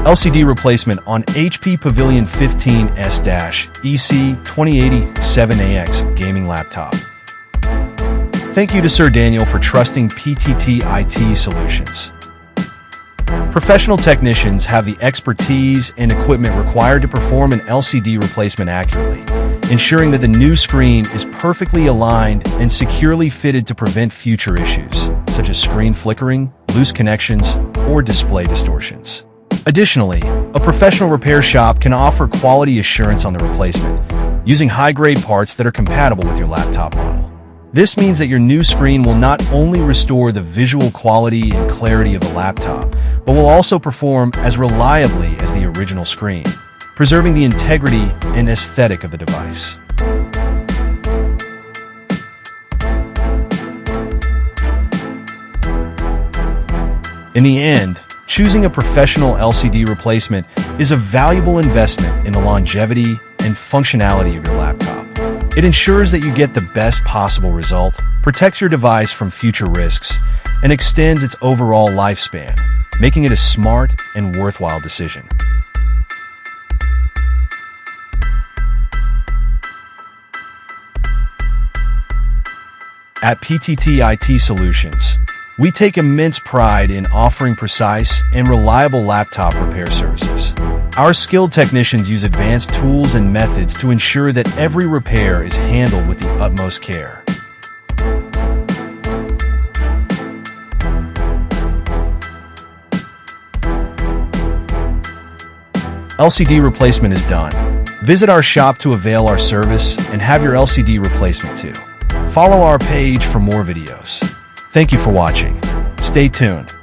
LCD replacement on HP Pavilion 15S-EC2087AX gaming laptop. Thank you to Sir Daniel for trusting PTT IT Solutions. Professional technicians have the expertise and equipment required to perform an LCD replacement accurately, ensuring that the new screen is perfectly aligned and securely fitted to prevent future issues, such as screen flickering, loose connections, or display distortions. Additionally, a professional repair shop can offer quality assurance on the replacement, using high-grade parts that are compatible with your laptop model. This means that your new screen will not only restore the visual quality and clarity of the laptop, but will also perform as reliably as the original screen, preserving the integrity and aesthetic of the device. In the end, choosing a professional LCD replacement is a valuable investment in the longevity and functionality of your laptop. It ensures that you get the best possible result, protects your device from future risks, and extends its overall lifespan, making it a smart and worthwhile decision. At PTT IT Solutions, we take immense pride in offering precise and reliable laptop repair services. Our skilled technicians use advanced tools and methods to ensure that every repair is handled with the utmost care. LCD replacement is done. Visit our shop to avail our service and have your LCD replacement too. Follow our page for more videos. Thank you for watching. Stay tuned.